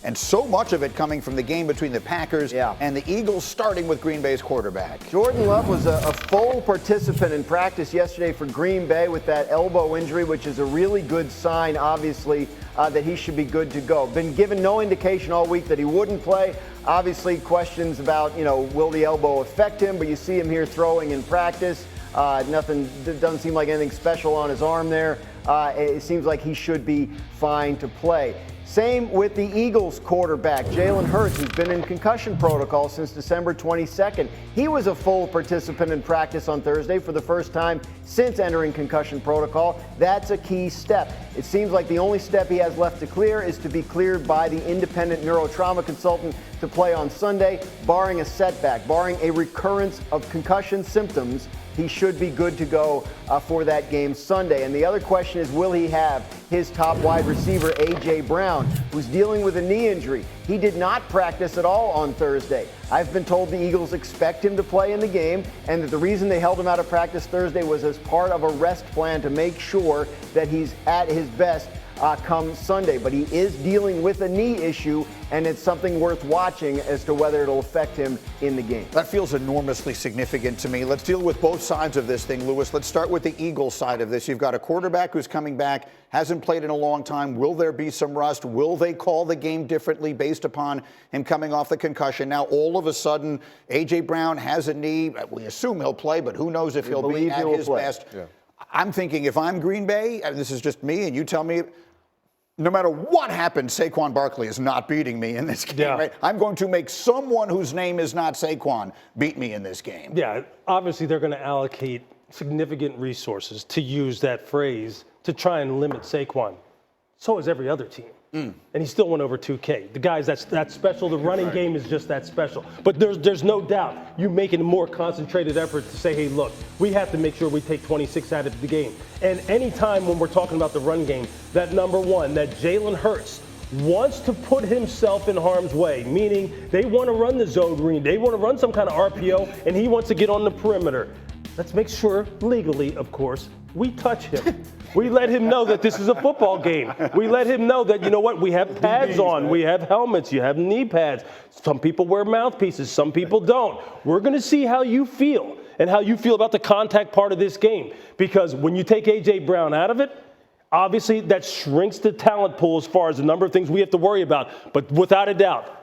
and so much of it coming from the game between the Packers and the Eagles, starting with Green Bay's quarterback. Jordan Love was a full participant in practice yesterday for Green Bay with that elbow injury, which is a really good sign, obviously, that he should be good to go. Been given no indication all week that he wouldn't play. Obviously, questions about, will the elbow affect him, but you see him here throwing in practice. Nothing, doesn't seem like anything special on his arm there. It seems like he should be fine to play. Same with the Eagles quarterback, Jalen Hurts, who's been in concussion protocol since December 22nd. He was a full participant in practice on Thursday for the first time since entering concussion protocol. That's a key step. It seems like the only step he has left to clear is to be cleared by the independent neurotrauma consultant to play on Sunday, barring a setback, barring a recurrence of concussion symptoms. He should be good to go for that game Sunday. And the other question is, will he have his top wide receiver, A.J. Brown, who's dealing with a knee injury? He did not practice at all on Thursday. I've been told the Eagles expect him to play in the game, and that the reason they held him out of practice Thursday was as part of a rest plan to make sure that he's at his best come Sunday. But he is dealing with a knee issue, and it's something worth watching as to whether it'll affect him in the game. That feels enormously significant to me. Let's deal with both sides of this thing, Lewis. Let's start with the Eagles side of this. You've got a quarterback who's coming back, hasn't played in a long time. Will there be some rust? Will they call the game differently based upon him coming off the concussion? Now, all of a sudden, A.J. Brown has a knee. We assume he'll play, but who knows if he'll be at his best. Yeah. I'm thinking if I'm Green Bay, and this is just me, and you tell me, no matter what happens, Saquon Barkley is not beating me in this game, right? I'm going to make someone whose name is not Saquon beat me in this game. Yeah, obviously they're going to allocate significant resources, to use that phrase, to try and limit Saquon. So is every other team. And he still went over 2K. The guys, that's special. The running game is just that special. But there's no doubt you making a more concentrated effort to say, hey, look, we have to make sure we take 26 out of the game. And any time when we're talking about the run game, that number one, that Jalen Hurts wants to put himself in harm's way, meaning they want to run the zone read, they want to run some kind of RPO, and he wants to get on the perimeter. Let's make sure, legally, of course, we touch him. We let him know that this is a football game. We let him know that, you know what, we have pads on, we have helmets, you have knee pads. Some people wear mouthpieces, some people don't. We're going to see how you feel and how you feel about the contact part of this game. Because when you take A.J. Brown out of it, obviously that shrinks the talent pool as far as the number of things we have to worry about. But without a doubt,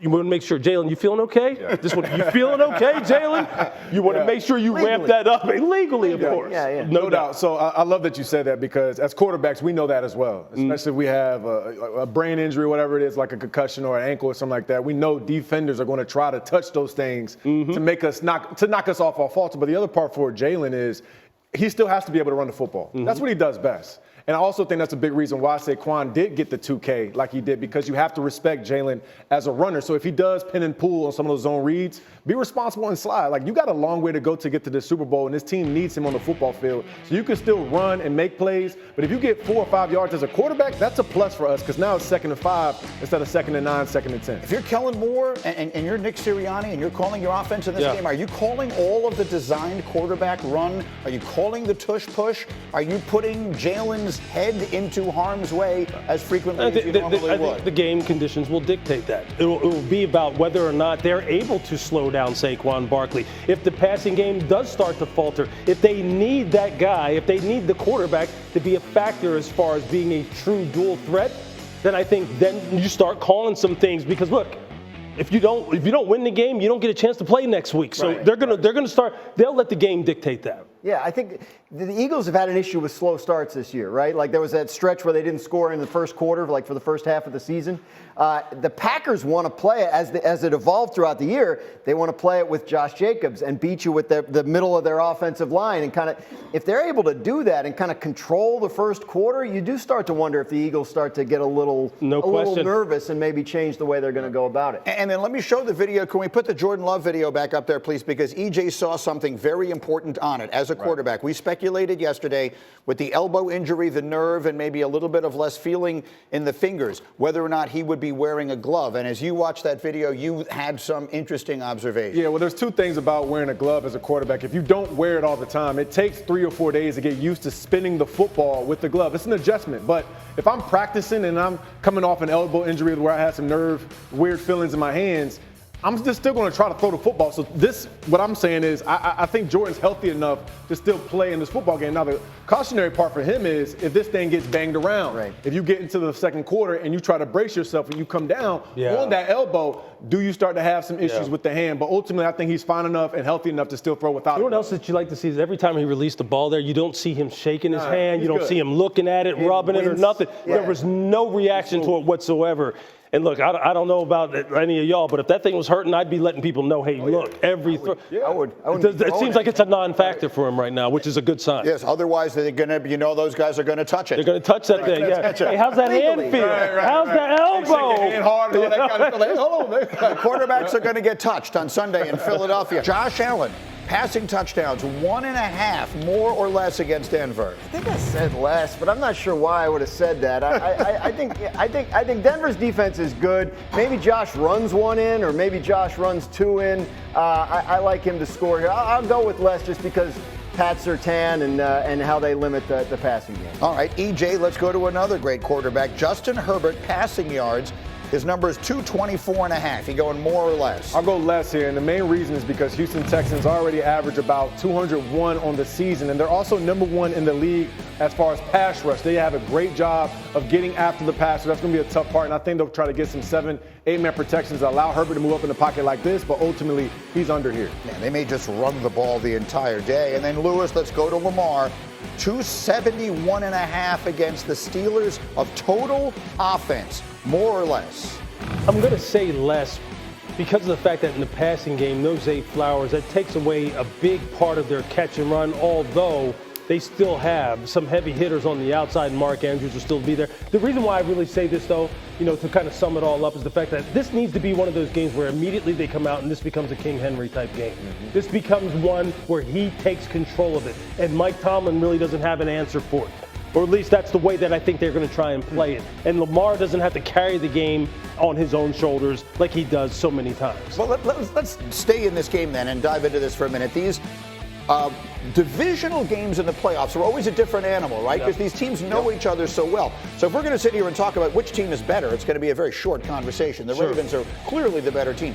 you want to make sure, Jalen, you feeling okay? Yeah. You feeling okay, Jalen? You want to make sure you ramp that up legally, of course. Yeah. No doubt. So I love that you said that, because as quarterbacks, we know that as well. Especially if we have a brain injury, whatever it is, like a concussion or an ankle or something like that. We know defenders are going to try to touch those things to make us knock us off our faults. But the other part for Jalen is he still has to be able to run the football. That's what he does best. And I also think that's a big reason why Saquon did get the 2K like he did, because you have to respect Jalen as a runner. So if he does pin and pull on some of those zone reads, be responsible and slide. Like, you got a long way to go to get to the Super Bowl, and this team needs him on the football field. So you can still run and make plays, but if you get 4 or 5 yards as a quarterback, that's a plus for us, because now it's 2nd and 5 instead of 2nd and 9, 2nd and 10. If you're Kellen Moore and you're Nick Sirianni and you're calling your offense in this game, are you calling all of the designed quarterback run? Are you calling the tush-push? Are you putting Jalen's head into harm's way as frequently as you normally would? I think the game conditions will dictate that. It will be about whether or not they're able to slow down Saquon Barkley. If the passing game does start to falter, if they need that guy, if they need the quarterback to be a factor as far as being a true dual threat, then I think then you start calling some things, because look, if you don't win the game, you don't get a chance to play next week. So they're gonna start. They'll let the game dictate that. Yeah, I think the Eagles have had an issue with slow starts this year, right? Like, there was that stretch where they didn't score in the first quarter, like for the first half of the season. The Packers want to play it as it evolved throughout the year. They want to play it with Josh Jacobs and beat you with the middle of their offensive line. And kind of, if they're able to do that and kind of control the first quarter, you do start to wonder if the Eagles start to get a little nervous and maybe change the way they're going to go about it. And then let me show the video. Can we put the Jordan Love video back up there, please? Because EJ saw something very important on it. As as a quarterback. We speculated yesterday with the elbow injury, the nerve, and maybe a little bit of less feeling in the fingers, whether or not he would be wearing a glove. And as you watched that video, you had some interesting observations. Yeah, well, there's two things about wearing a glove as a quarterback. If you don't wear it all the time, it takes 3 or 4 days to get used to spinning the football with the glove. It's an adjustment. But if I'm practicing and I'm coming off an elbow injury where I had some weird feelings in my hands, I'm just still going to try to throw the football. So what I'm saying is, I think Jordan's healthy enough to still play in this football game. Now, the cautionary part for him is if this thing gets banged around, right. If you get into the second quarter and you try to brace yourself and you come down on that elbow, do you start to have some issues with the hand? But ultimately, I think he's fine enough and healthy enough to still throw without it. What else that you like to see is every time he released the ball there, you don't see him shaking his hand. You don't good. see him looking at it, rubbing it or nothing. Yeah. There was no reaction to it whatsoever. And look, I don't know about any of y'all, but if that thing was hurting, I'd be letting people know, hey, look, every throw. It seems like it's a non-factor for him right now, which is a good sign. Yes, otherwise they're going to, those guys are going to touch it. They're going to touch that thing. Yeah. Hey, how's that hand feel? How's that elbow? Hand hard and all that kind of stuff. Like, hold on, man. The quarterbacks are going to get touched on Sunday in Philadelphia. Josh Allen, passing touchdowns, 1.5 more or less against Denver. I think I said less, but I'm not sure why I would have said that. I think Denver's defense is good. Maybe Josh runs one in, or maybe Josh runs two in. I like him to score here. I'll go with less just because Pat Surtain and how they limit the passing game. All right, EJ, let's go to another great quarterback. Justin Herbert, passing yards. His number is 224.5. He going more or less? I'll go less here, and the main reason is because Houston Texans already average about 201 on the season, and they're also number 1 in the league as far as pass rush. They have a great job of getting after the passer. That's going to be a tough part, and I think they'll try to get some 7, 8-man protections that allow Herbert to move up in the pocket like this, but ultimately he's under here. Yeah, they may just run the ball the entire day. And then, Lewis, let's go to Lamar. 271.5 against the Steelers of total offense, more or less. I'm going to say less because of the fact that in the passing game, those 8 Flowers, that takes away a big part of their catch and run, although they still have some heavy hitters on the outside, and Mark Andrews will still be there. The reason why I really say this, though, to kind of sum it all up, is the fact that this needs to be one of those games where immediately they come out and this becomes a King Henry type game. Mm-hmm. This becomes one where he takes control of it, and Mike Tomlin really doesn't have an answer for it. Or at least that's the way that I think they're going to try and play it. And Lamar doesn't have to carry the game on his own shoulders like he does so many times. Well, let's stay in this game then and dive into this for a minute. These divisional games in the playoffs are always a different animal, right? Because these teams know each other so well. So if we're going to sit here and talk about which team is better, it's going to be a very short conversation. The Ravens are clearly the better team.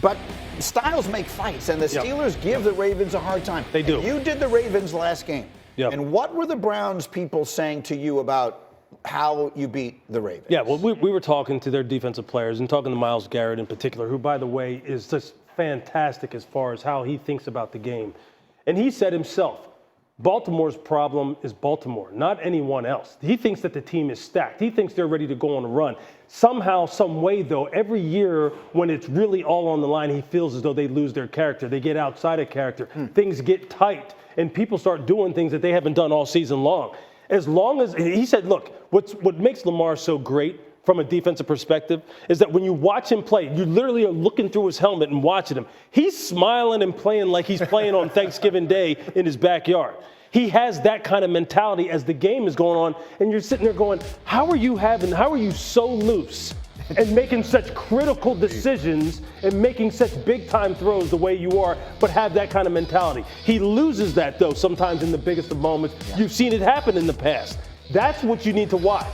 But styles make fights, and the Steelers give the Ravens a hard time. They do. And you did the Ravens last game. Yep. And what were the Browns people saying to you about how you beat the Ravens? Yeah, well, we were talking to their defensive players and talking to Myles Garrett in particular, who, by the way, is just fantastic as far as how he thinks about the game. And he said himself, Baltimore's problem is Baltimore, not anyone else. He thinks that the team is stacked. He thinks they're ready to go on a run. Somehow, some way, though, every year when it's really all on the line, he feels as though they lose their character. They get outside of character. Things get tight, and people start doing things that they haven't done all season long. As long as, he said, look, what makes Lamar so great from a defensive perspective is that when you watch him play, you literally are looking through his helmet and watching him. He's smiling and playing like he's playing on Thanksgiving Day in his backyard. He has that kind of mentality as the game is going on, and you're sitting there going, how are you so loose and making such critical decisions and making such big-time throws the way you are, but have that kind of mentality? He loses that, though, sometimes in the biggest of moments. You've seen it happen in the past. That's what you need to watch.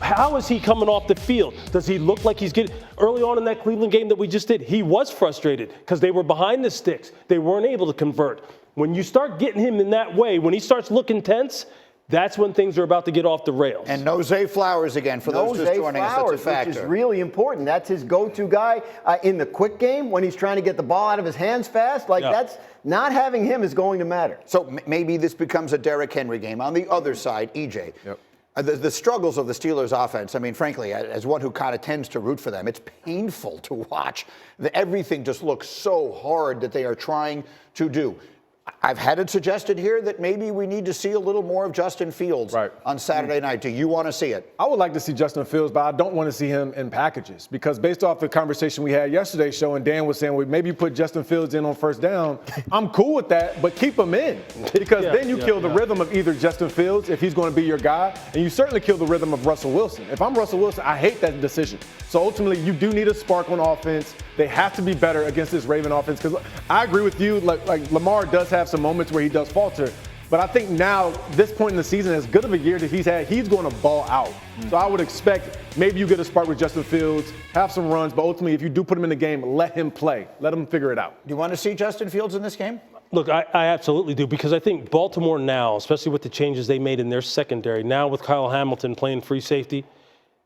How is he coming off the field? Does he look like he's getting – early on in that Cleveland game that we just did, he was frustrated because they were behind the sticks. They weren't able to convert. When you start getting him in that way, when he starts looking tense, that's when things are about to get off the rails. And no Zay Flowers again for those just joining us. That's a factor. Which is really important. That's his go-to guy in the quick game when he's trying to get the ball out of his hands fast. That's not having him is going to matter. So maybe this becomes a Derrick Henry game. On the other side, EJ. Yep. The struggles of the Steelers offense, I mean, frankly, as one who kind of tends to root for them, it's painful to watch. Everything just looks so hard that they are trying to do. I've had it suggested here that maybe we need to see a little more of Justin Fields on Saturday night. Do you want to see it? I would like to see Justin Fields, but I don't want to see him in packages because based off the conversation we had yesterday's show, and Dan was saying, well, maybe put Justin Fields in on first down. I'm cool with that, but keep him in because then you kill the rhythm of either Justin Fields, if he's going to be your guy, and you certainly kill the rhythm of Russell Wilson. If I'm Russell Wilson, I hate that decision. So ultimately, you do need a spark on offense. They have to be better against this Raven offense because I agree with you. Like Lamar does have some moments where he does falter. But I think now, this point in the season, as good of a year that he's had, he's going to ball out. So I would expect maybe you get a spark with Justin Fields, have some runs, but ultimately, if you do put him in the game, let him play. Let him figure it out. Do you want to see Justin Fields in this game? Look, I absolutely do because I think Baltimore now, especially with the changes they made in their secondary, now with Kyle Hamilton playing free safety,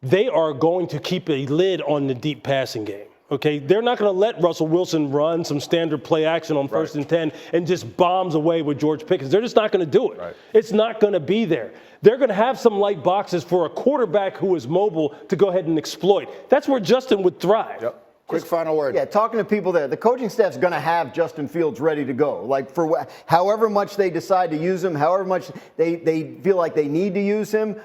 they are going to keep a lid on the deep passing game. Okay, they're not going to let Russell Wilson run some standard play action on 1st and 10 and just bombs away with George Pickens. They're just not going to do it. Right. It's not going to be there. They're going to have some light boxes for a quarterback who is mobile to go ahead and exploit. That's where Justin would thrive. Yep. Quick final word. Yeah, talking to people there, the coaching staff's going to have Justin Fields ready to go. Like for however much they decide to use him, however much they feel like they need to use him,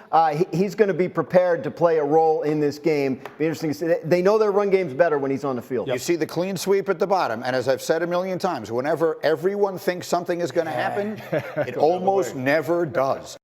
he's going to be prepared to play a role in this game. Be interesting to see. They know their run game's better when he's on the field. You see the clean sweep at the bottom, and as I've said a million times, whenever everyone thinks something is going to happen, it almost never does.